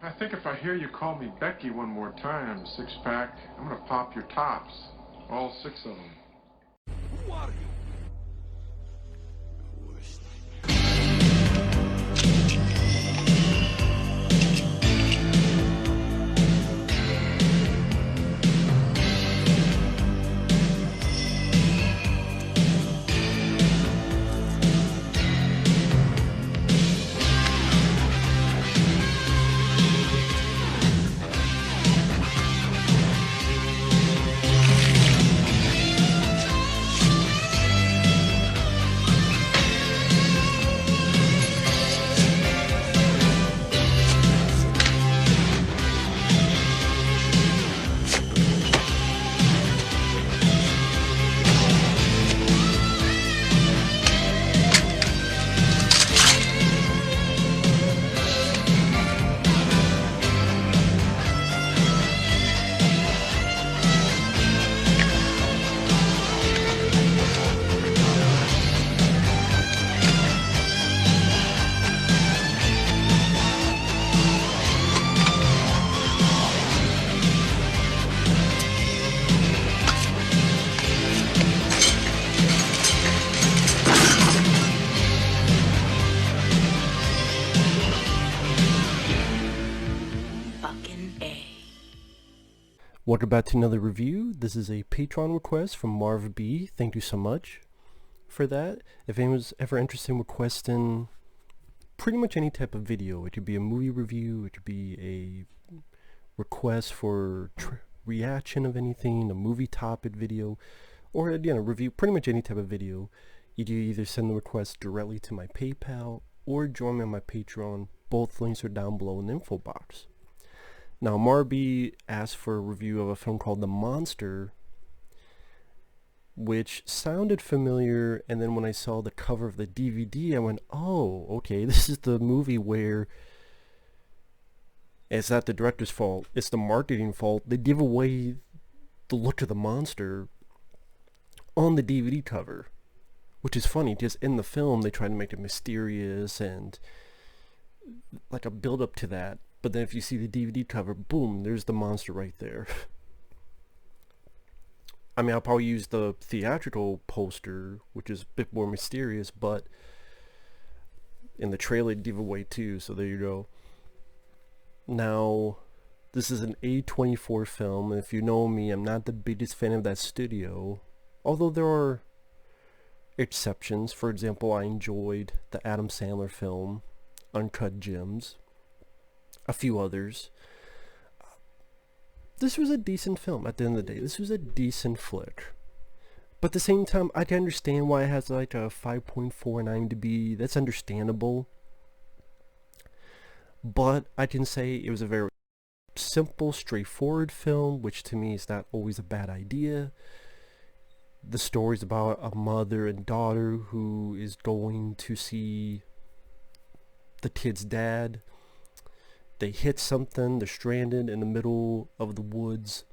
I think if I hear you call me Becky one more time, six-pack, I'm gonna pop your tops. All six of them. Who are you? Welcome back to another review. This is a Patreon request from Marv B. Thank you so much for that. If anyone's ever interested in requesting pretty much any type of video, it could be a movie review, it could be a request for reaction of anything, a movie topic video, or again a review, pretty much any type of video, you can either send the request directly to my PayPal or join me on my Patreon. Both links are down below in the info box. Now, Marby asked for a review of a film called The Monster, which sounded familiar, and then when I saw the cover of the DVD, I went, oh, okay, this is the movie where it's not the director's fault, it's the marketing fault. They give away the look of the monster on the DVD cover, which is funny, because in the film, they try to make it mysterious and like a build-up to that. But then if you see the DVD cover, boom, there's the monster right there. I mean, I'll probably use the theatrical poster, which is a bit more mysterious, but in the trailer it gave away too, so there you go. Now, this is an A24 film, and if you know me, I'm not the biggest fan of that studio, although there are exceptions. For example, I enjoyed the Adam Sandler film, Uncut Gems. A few others. This was a decent film at the end of the day. This was a decent flick. But at the same time, I can understand why it has like a 5.49 to be. That's understandable. But I can say it was a very simple, straightforward film, which to me is not always a bad idea. The story's about a mother and daughter who is going to see the kid's dad. They hit something, they're stranded in the middle of the woods,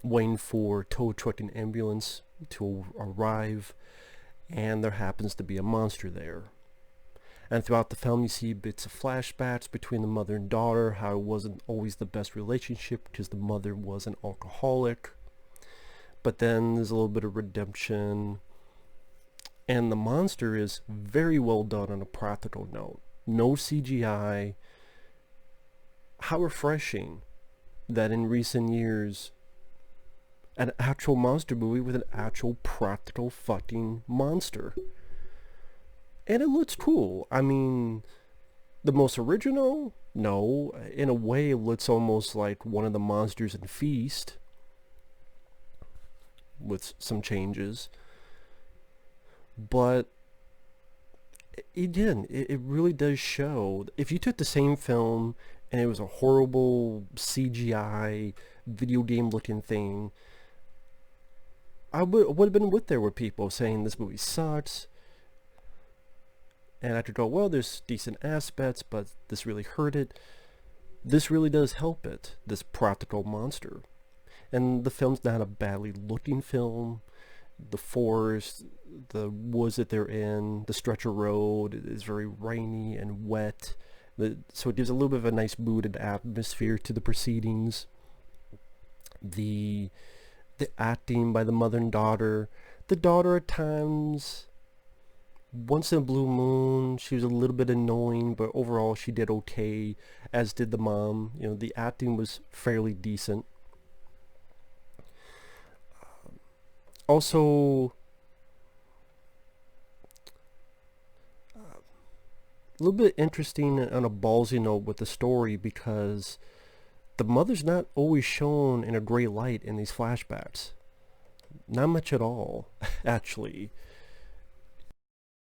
waiting for tow truck and ambulance to arrive, and there happens to be a monster there. And throughout the film you see bits of flashbacks between the mother and daughter, how it wasn't always the best relationship because the mother was an alcoholic. But then there's a little bit of redemption, and the monster is very well done on a practical note. No CGI. How refreshing that in recent years an actual monster movie with an actual practical fucking monster. And it looks cool. I mean, the most original? No. In a way it looks almost like one of the monsters in Feast, with some changes. But again, it really does show. If you took the same film and it was a horrible CGI video game looking thing, I would have been with there with people saying this movie sucks, and I could go, well, there's decent aspects, but this really hurt it. This really does help it, this practical monster. And the film's not a badly looking film. The forest, the woods that they're in, the stretch of road is very rainy and wet, So it gives a little bit of a nice mood and atmosphere to the proceedings. The acting by the mother and daughter. The daughter at times, once in a blue moon, she was a little bit annoying, but overall she did okay, as did the mom. You know, the acting was fairly decent. Also, a little bit interesting on a ballsy note with the story, because the mother's not always shown in a great light in these flashbacks. Not much at all, actually.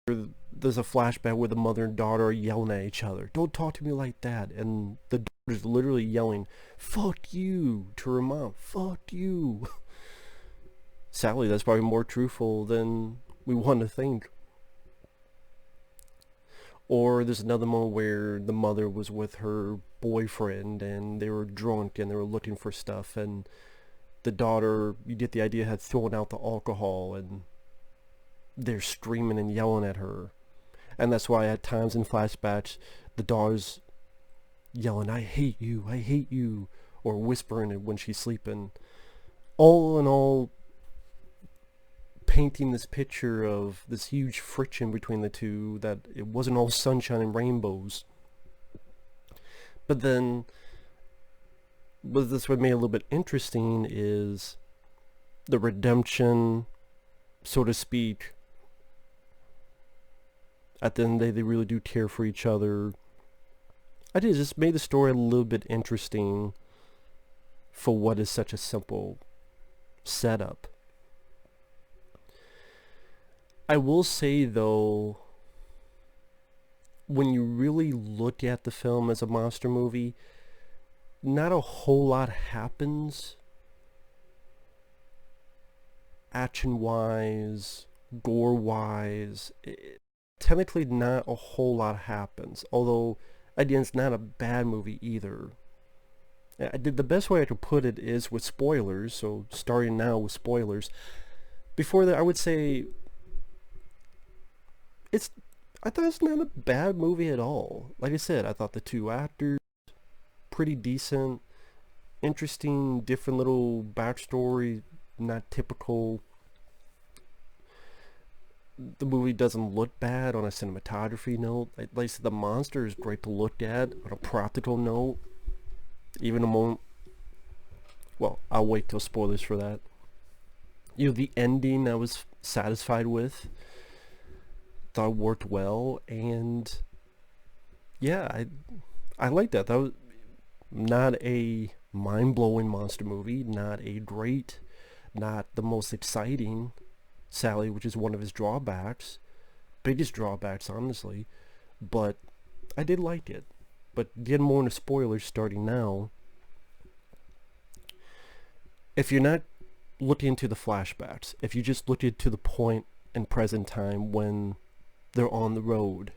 There's a flashback where the mother and daughter are yelling at each other. Don't talk to me like that. And the daughter's literally yelling, fuck you, to her mom. Fuck you. Sadly, that's probably more truthful than we want to think. Or there's another moment where the mother was with her boyfriend and they were drunk and they were looking for stuff, and the daughter, you get the idea, had thrown out the alcohol, and they're screaming and yelling at her. And that's why at times in flashbacks the daughter's yelling, I hate you, or whispering it when she's sleeping. All in all, painting this picture of this huge friction between the two, that it wasn't all sunshine and rainbows. But then, what this would make it a little bit interesting is the redemption, so to speak. At the end of the day, they really do care for each other. I think it just made the story a little bit interesting for what is such a simple setup. I will say though, when you really look at the film as a monster movie, not a whole lot happens action-wise, gore-wise. Technically not a whole lot happens, although again, it's not a bad movie either. I did the best way I could put it is with spoilers, so starting now with spoilers. Before that, I would say I thought it's not a bad movie at all. Like I said, I thought the two actors pretty decent, interesting, different little backstory, not typical. The movie doesn't look bad on a cinematography note. Like I said, the monster is great to look at on a practical note. Even a moment, well, I'll wait till spoilers for that. You know, the ending I was satisfied with. Thought worked well, and yeah, I like that. That was not a mind-blowing monster movie, not a great, not the most exciting, Sally, which is one of his drawbacks, biggest drawbacks honestly, but I did like it. But getting more into spoilers starting now. If you're not looking into the flashbacks, if you just look into the point in present time when they're on the road,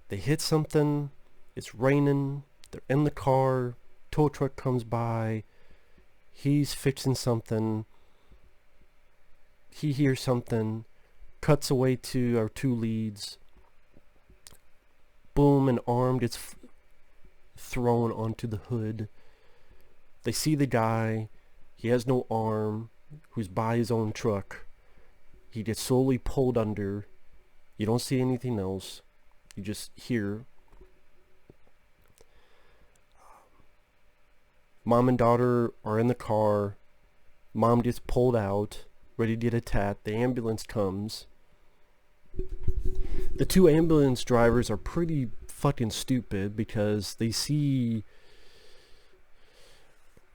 they hit something, it's raining, they're in the car, tow truck comes by, he's fixing something, he hears something, cuts away to our two leads, boom, an arm gets thrown onto the hood. They see the guy, he has no arm, who's by his own truck. He gets slowly pulled under. You don't see anything else. You just hear. Mom and daughter are in the car. Mom gets pulled out, ready to get attacked. The ambulance comes. The two ambulance drivers are pretty fucking stupid because they see...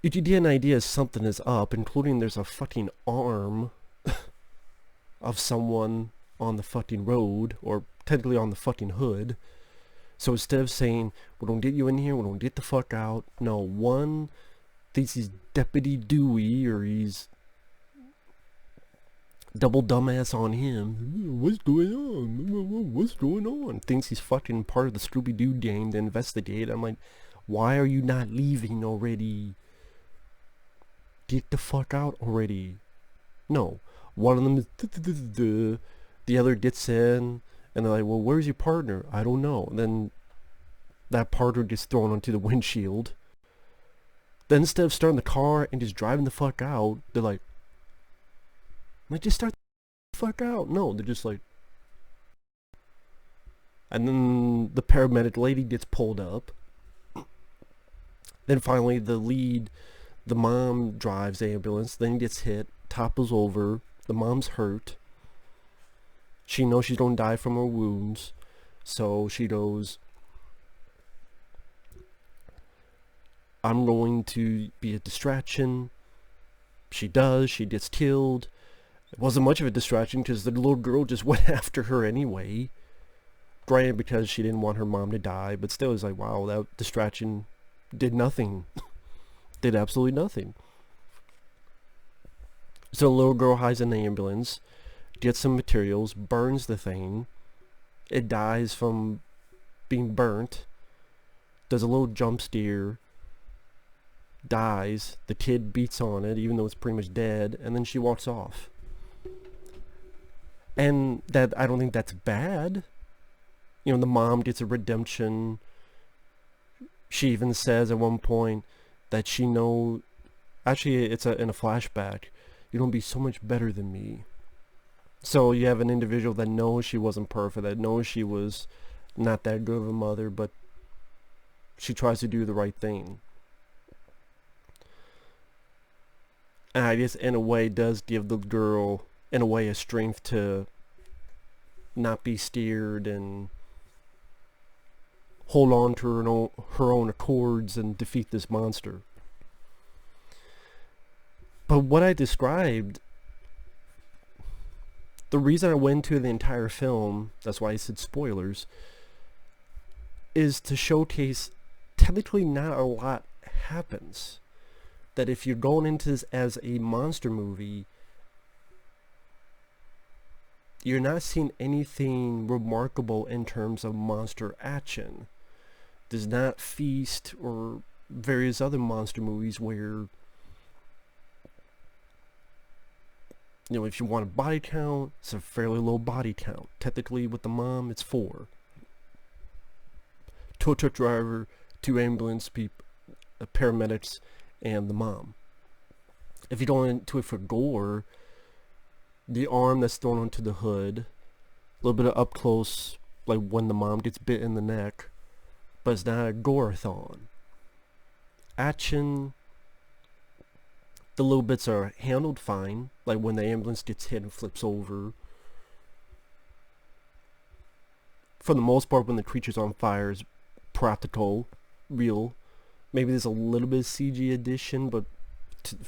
You get an idea something is up, including there's a fucking arm of someone on the fucking road, or technically on the fucking hood. So instead of saying, we don't get you in here, we don't get the fuck out, no, one thinks he's Deputy Dewey, or he's double dumbass on him. What's going on? What's going on? Thinks he's fucking part of the Scooby-Doo gang to investigate. I'm like, why are you not leaving already? Get the fuck out already. No. One of them is the other gets in, and they're like, well, where's your partner? I don't know. And then that part gets thrown onto the windshield. Then instead of starting the car and just driving the fuck out, they're like just start the fuck out. No, they're just like, and then the paramedic lady gets pulled up. Then finally the mom drives the ambulance, then gets hit, topples over, the mom's hurt. She knows she's gonna die from her wounds, so she goes, I'm going to be a distraction. She does, she gets killed. It wasn't much of a distraction because the little girl just went after her anyway. Granted, because she didn't want her mom to die, but still, it's like, wow, that distraction did nothing. Did absolutely nothing. So the little girl hides in the ambulance, gets some materials, burns the thing. It dies from being burnt. Does a little jump steer. Dies. The kid beats on it, even though it's pretty much dead, and then she walks off. And that, I don't think that's bad. You know, the mom gets a redemption. She even says at one point that she knows, actually it's in a flashback, you're going to be so much better than me. So you have an individual that knows she wasn't perfect, that knows she was not that good of a mother, but she tries to do the right thing. And I guess in a way does give the girl, in a way, a strength to not be steered and hold on to her own accords and defeat this monster. But what I described, the reason I went to the entire film, that's why I said spoilers, is to showcase technically not a lot happens. That if you're going into this as a monster movie, you're not seeing anything remarkable in terms of monster action. Does not Feast or various other monster movies where, you know, if you want a body count, it's a fairly low body count. Technically with the mom, it's 4. Tow truck driver, 2 ambulance people, paramedics, and the mom. If you go into it for gore, the arm that's thrown onto the hood, a little bit of up close, like when the mom gets bit in the neck, but it's not a gore-a-thon. Action, the little bits are handled fine, like when the ambulance gets hit and flips over. For the most part, when the creature's on fire, is practical, real. Maybe there's a little bit of CG addition, but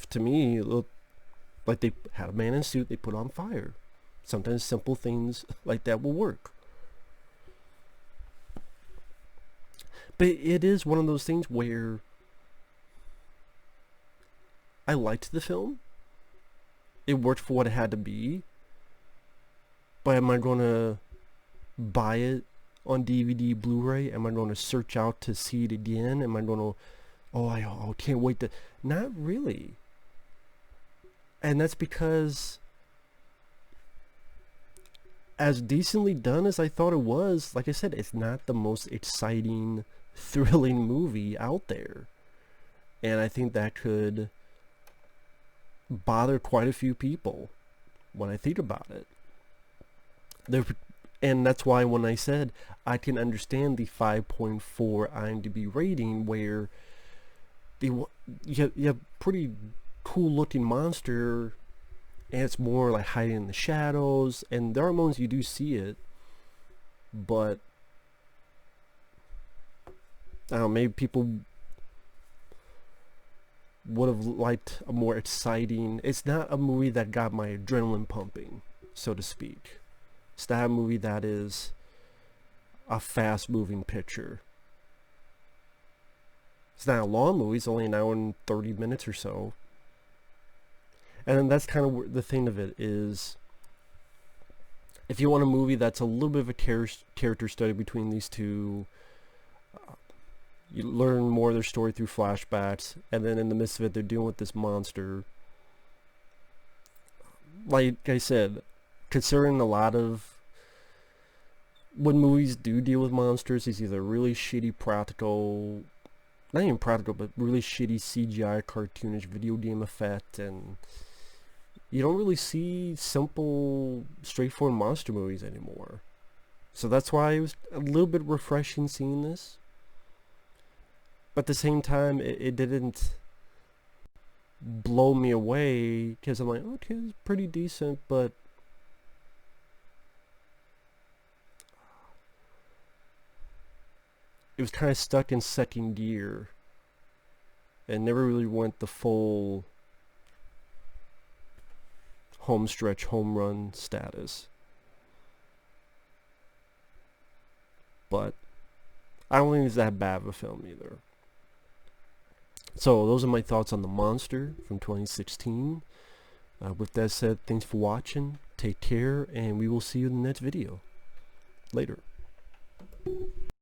to me, it looked like they had a man in a suit they put on fire. Sometimes simple things like that will work. But it is one of those things where I liked the film. It worked for what it had to be. But am I going to buy it on DVD, Blu-ray? Am I going to search out to see it again? Am I going to, I can't wait to... Not really. And that's because, as decently done as I thought it was, like I said, it's not the most exciting, thrilling movie out there. And I think that could bother quite a few people when I think about it. And that's why when I said I can understand the 5.4 IMDb rating, where you have pretty cool looking monster, and it's more like hiding in the shadows, and there are moments you do see it, but I don't know, maybe people would have liked a more exciting... It's not a movie that got my adrenaline pumping, so to speak. It's not a movie that is a fast moving picture. It's not a long movie, it's only an hour and 30 minutes or so. And then that's kind of the thing of it is, if you want a movie that's a little bit of a character study between these two, you learn more of their story through flashbacks, and then in the midst of it they're dealing with this monster. Like I said, considering a lot of when movies do deal with monsters, it's either really shitty practical, not even practical, but really shitty CGI cartoonish video game effect, and you don't really see simple, straightforward monster movies anymore. So that's why it was a little bit refreshing seeing this. But at the same time, it didn't blow me away, because I'm like, okay, it's pretty decent, but it was kind of stuck in second gear and never really went the full home stretch, home run status. But I don't think it's that bad of a film either. So those are my thoughts on The Monster from 2016. With that said, thanks for watching, take care, and we will see you in the next video. Later.